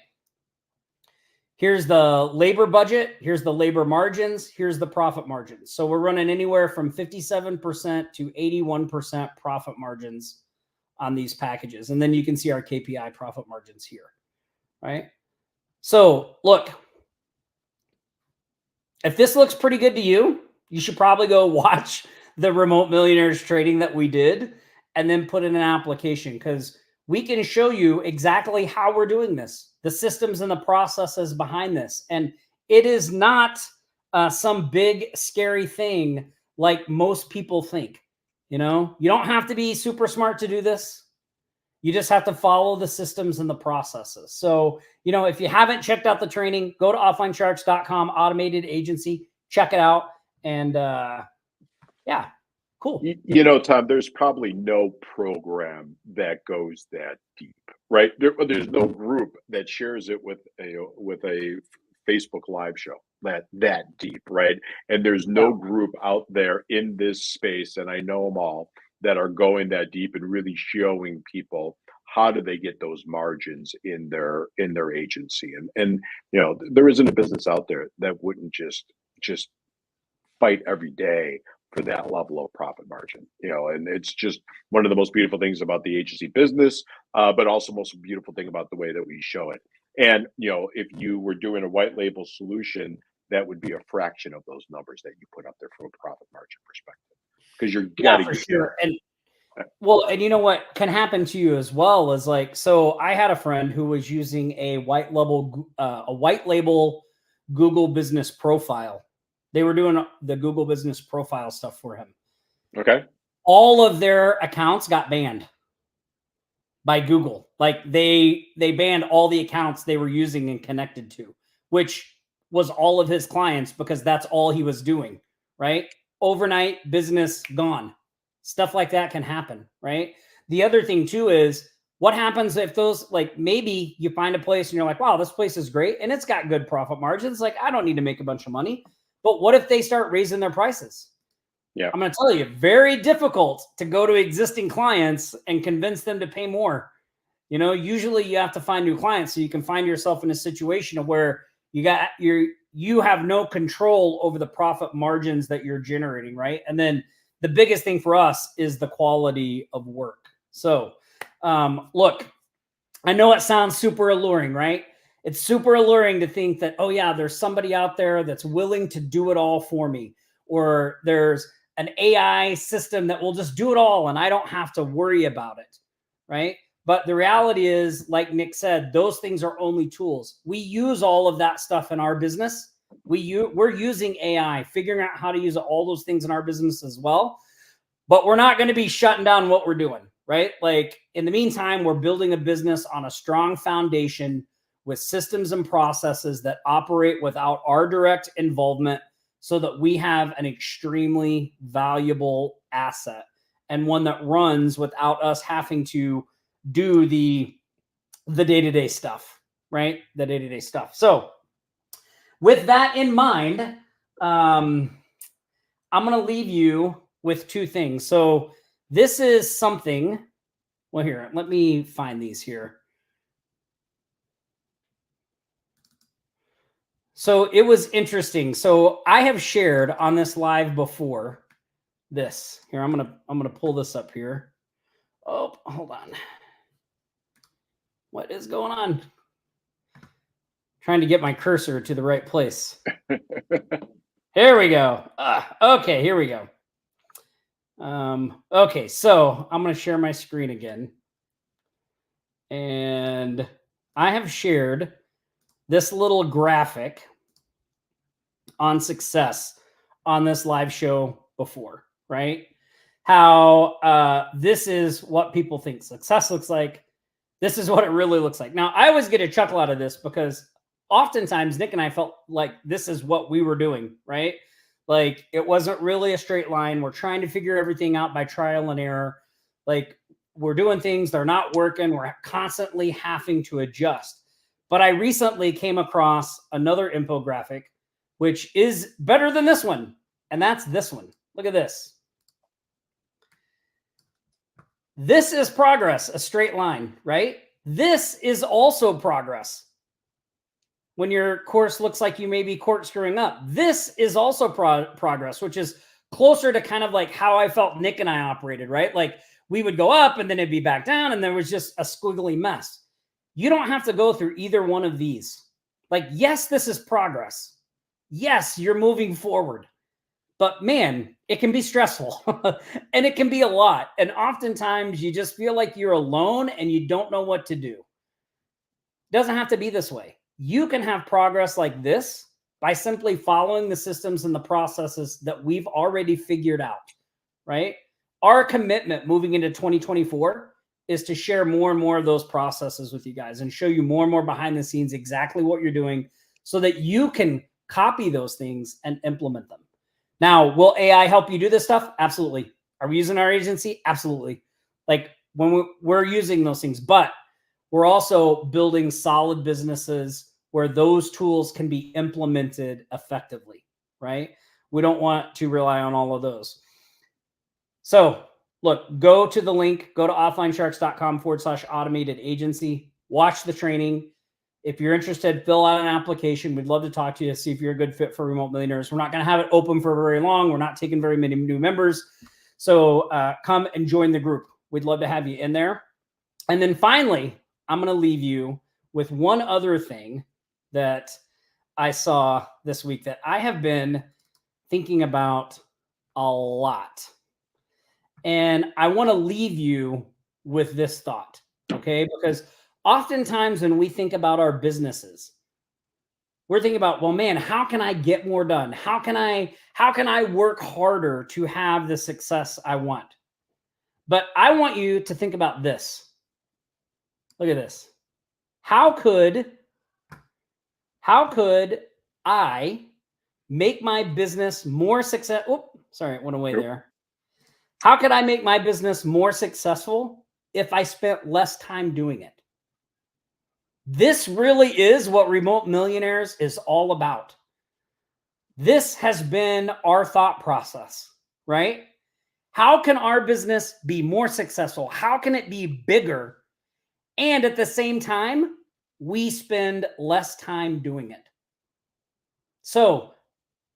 Here's the labor budget. Here's the labor margins. Here's the profit margins. So we're running anywhere from 57% to 81% profit margins on these packages. And then you can see our KPI profit margins here, right? So look, if this looks pretty good to you, you should probably go watch the Remote Millionaires training that we did and then put in an application, because we can show you exactly how we're doing this, the systems and the processes behind this. And it is not some big scary thing like most people think. You don't have to be super smart to do this. You just have to follow the systems and the processes. So, if you haven't checked out the training, go to offlinesharks.com, automated agency, check it out. And yeah, cool. Tom, there's probably no program that goes that deep, right? There's no group that shares it with a Facebook Live show that deep, right? And there's no group out there in this space, and I know them all, that are going that deep and really showing people how do they get those margins in their agency. And there isn't a business out there that wouldn't just fight every day for that level of profit margin, and it's just one of the most beautiful things about the agency business, but also most beautiful thing about the way that we show it. And, if you were doing a white label solution, that would be a fraction of those numbers that you put up there from a profit margin perspective, because you're for sure. And you know what can happen to you as well is so I had a friend who was using a white label Google Business Profile. They were doing the Google Business Profile stuff for him. Okay. All of their accounts got banned by Google. They banned all the accounts they were using and connected to, which was all of his clients, because that's all he was doing, right? Overnight business gone. Stuff like that can happen, right? The other thing too is, what happens if those, maybe you find a place and you're like, wow, this place is great and it's got good profit margins. I don't need to make a bunch of money. But what if they start raising their prices? Yeah. I'm going to tell you, very difficult to go to existing clients and convince them to pay more. Usually you have to find new clients, so you can find yourself in a situation of where you have no control over the profit margins that you're generating, right? And then the biggest thing for us is the quality of work. So, look, I know it sounds super alluring, right? It's super alluring to think that, oh yeah, there's somebody out there that's willing to do it all for me, or there's an AI system that will just do it all and I don't have to worry about it, right? But the reality is, like Nick said, those things are only tools. We use all of that stuff in our business. We're using AI, figuring out how to use all those things in our business as well. But we're not going to be shutting down what we're doing, right? In the meantime, we're building a business on a strong foundation with systems and processes that operate without our direct involvement, so that we have an extremely valuable asset, and one that runs without us having to do the day-to-day stuff, right? The day-to-day stuff. So with that in mind, I'm going to leave you with two things. So this is something, well, here, let me find these here. So it was interesting. So I have shared on this live before this. Here, I'm gonna pull this up here. Oh, hold on. What is going on? Trying to get my cursor to the right place. Here we go. Okay, here we go. Okay, so I'm going to share my screen again. And I have shared this little graphic on success on this live show before, right? How this is what people think success looks like. This is what it really looks like. Now, I always get a chuckle out of this because oftentimes Nick and I felt like this is what we were doing, right? Like it wasn't really a straight line. We're trying to figure everything out by trial and error. Like we're doing things, they're not working. We're constantly having to adjust. But I recently came across another infographic, which is better than this one. And that's this one. Look at this. This is progress, a straight line, right? This is also progress. When your course looks like you may be corkscrewing up, this is also progress, which is closer to kind of like how I felt Nick and I operated, right? Like we would go up and then it'd be back down and there was just a squiggly mess. You don't have to go through either one of these. Like, yes, this is progress. Yes, you're moving forward. But man, it can be stressful and it can be a lot. And oftentimes you just feel like you're alone and you don't know what to do. It doesn't have to be this way. You can have progress like this by simply following the systems and the processes that we've already figured out, right? Our commitment moving into 2024 is to share more and more of those processes with you guys and show you more and more behind the scenes exactly what you're doing so that you can copy those things and implement them. Now, will AI help you do this stuff? Absolutely. Are we using our agency? Absolutely. Like when we're using those things, but we're also building solid businesses where those tools can be implemented effectively, right? We don't want to rely on all of those. So look, go to the link, go to offlinesharks.com/automated agency, watch the training. If you're interested, fill out an application. We'd love to talk to you, see if you're a good fit for Remote Millionaires. We're not going to have it open for very long. We're not taking very many new members. So come and join the group. We'd love to have you in there. And then finally, I'm going to leave you with one other thing that I saw this week that I have been thinking about a lot. And I want to leave you with this thought, okay? Because oftentimes when we think about our businesses, we're thinking about, well, man, how can I get more done? How can I work harder to have the success I want? But I want you to think about this. Look at this. How could I make my business more successful? Oh, sorry, it went away there. How could I make my business more successful if I spent less time doing it? This really is what Remote Millionaires is all about. This has been our thought process, right? How can our business be more successful? How can it be bigger? And at the same time, we spend less time doing it. So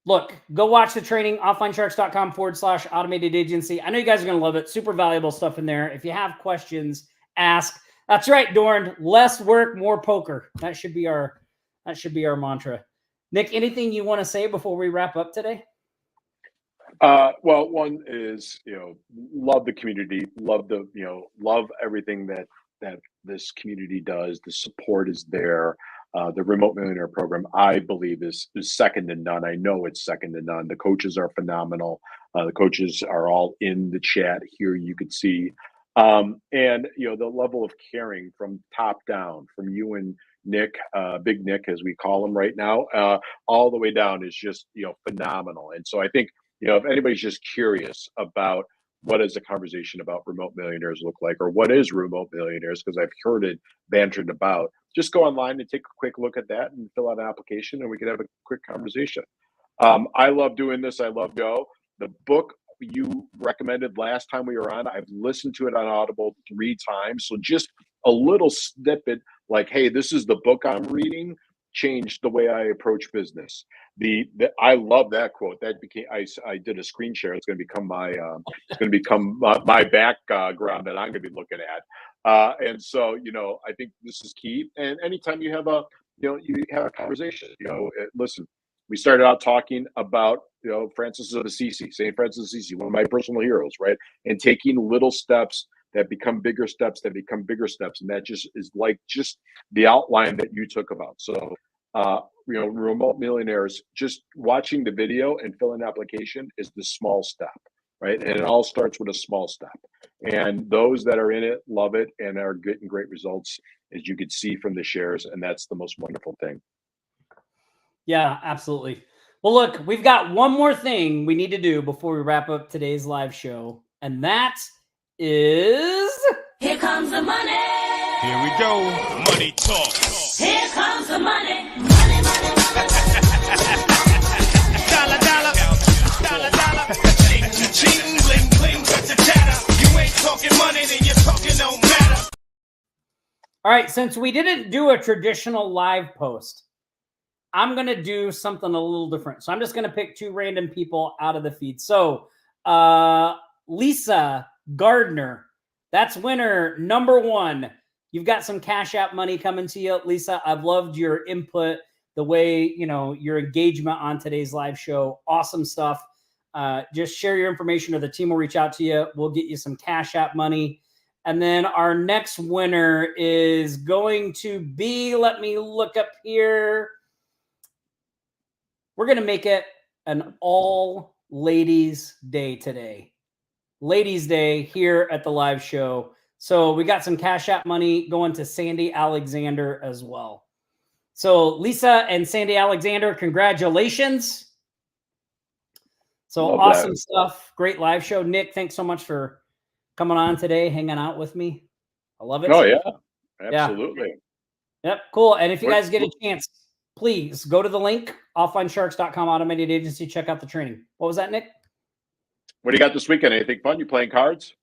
look, go watch the training, offlinesharks.com/automated agency. I know you guys are going to love it. Super valuable stuff in there. If you have questions, ask. That's right, Doran. Less work, more poker. That should be our mantra. Nick, anything you want to say before we wrap up today? Well, one is, love the community, love everything that this community does. The support is there. The Remote Millionaire program, I believe, is second to none. I know it's second to none. The coaches are phenomenal. The coaches are all in the chat here. You could see, and the level of caring from top down, from you and Nick, Big Nick, as we call him right now, all the way down is just phenomenal. And so I think if anybody's just curious about what does a conversation about Remote Millionaires look like, or what is Remote Millionaires, because I've heard it bantered about, just go online and take a quick look at that and fill out an application, and we can have a quick conversation. I love doing this. I love Go. The book you recommended last time we were on, I've listened to it on Audible 3 times. So just a little snippet like, hey, this is the book I'm reading. changed the way I approach business. I love that quote. That became I did a screen share. It's going to become my background that I'm going to be looking at. And so, I think this is key. And anytime you have a conversation, listen, we started out talking about, Francis of Assisi, St. Francis of Assisi, one of my personal heroes, right? And taking little steps that become bigger steps, that become bigger steps. And that just is like just the outline that you took about. So, remote millionaires, just watching the video and filling an application is the small step, right? And it all starts with a small step. And those that are in it love it and are getting great results, as you could see from the shares. And that's the most wonderful thing. Yeah, absolutely. Well, look, we've got one more thing we need to do before we wrap up today's live show. And that is... Here comes the money. Here we go. Money talk. Here comes the money. Money, money, money. Dollar, dollar. Dollar, dollar. Ching, ching, bling, bling, cut the chatter. You ain't talking money, then you're talking no matter. All right, since we didn't do a traditional live post, I'm going to do something a little different. So I'm just going to pick two random people out of the feed. So Lisa Gardner, that's winner number 1. You've got some Cash App money coming to you, Lisa. I've loved your input, the way, your engagement on today's live show. Awesome stuff. Just share your information or the team will reach out to you. We'll get you some Cash App money. And then our next winner is going to be, let me look up here. We're going to make it an all ladies day today. Ladies Day here at the live show. So we got some Cash App money going to Sandy Alexander as well. So Lisa and Sandy Alexander, congratulations. So Love awesome that. stuff. Great live show. Nick, thanks so much for coming on today, hanging out with me. I love it. Oh, yeah. Absolutely. Yep, cool. And if you guys get a chance, please go to the link, offlinesharks.com, automated agency. Check out the training. What was that, Nick? What do you got this weekend? Anything fun? You playing cards?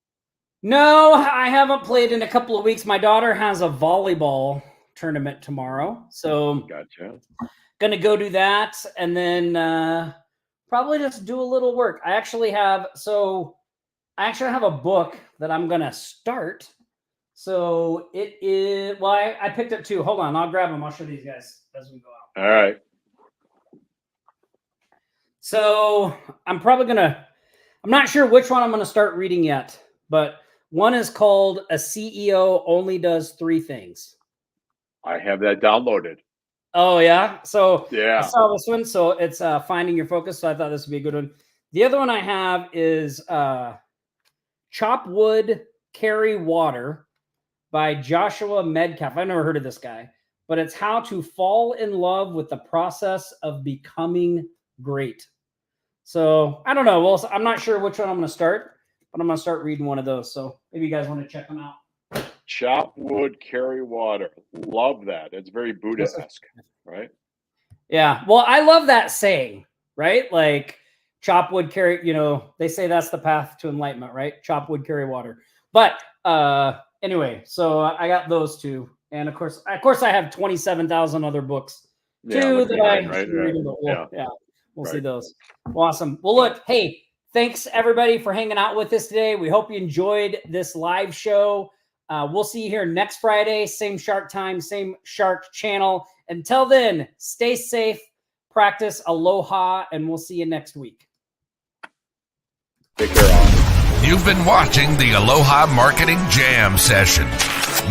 No, I haven't played in a couple of weeks. My daughter has a volleyball tournament tomorrow. So Gotcha. going to go do that. And then probably just do a little work. I actually have a book that I'm going to start. So it is, well, I picked up 2. Hold on. I'll grab them. I'll show these guys as we go out. All right. So I'm not sure which one I'm going to start reading yet, but one is called A CEO Only Does 3 Things. I have that downloaded. Oh, yeah? So Yeah. I saw this one. So it's Finding Your Focus. So I thought this would be a good one. The other one I have is Chop Wood, Carry Water by Joshua Medcalf. I've never heard of this guy, but it's how to fall in love with the process of becoming great. So I don't know. Well, I'm not sure which one I'm going to start, but I'm going to start reading one of those. So maybe you guys want to check them out. Chop wood, carry water. Love that. It's very Buddha-esque, right? Yeah. Well, I love that saying, right? Like chop wood, carry, they say that's the path to enlightenment, right? Chop wood, carry water. But anyway, so I got those 2. And of course I have 27,000 other books too that I read. We'll see those. Awesome. Well, look, hey, thanks everybody for hanging out with us today. We hope you enjoyed this live show. We'll see you here next Friday, same shark time, same shark channel. Until then, stay safe, practice aloha, and we'll see you next week. Take care, all. You've been watching the Aloha Marketing Jam session.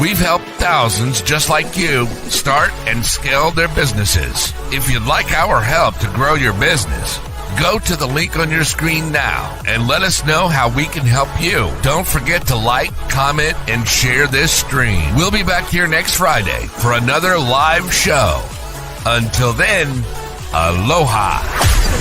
We've helped thousands just like you start and scale their businesses. If you'd like our help to grow your business, go to the link on your screen now and let us know how we can help you. Don't forget to like, comment, and share this stream. We'll be back here next Friday for another live show. Until then, aloha.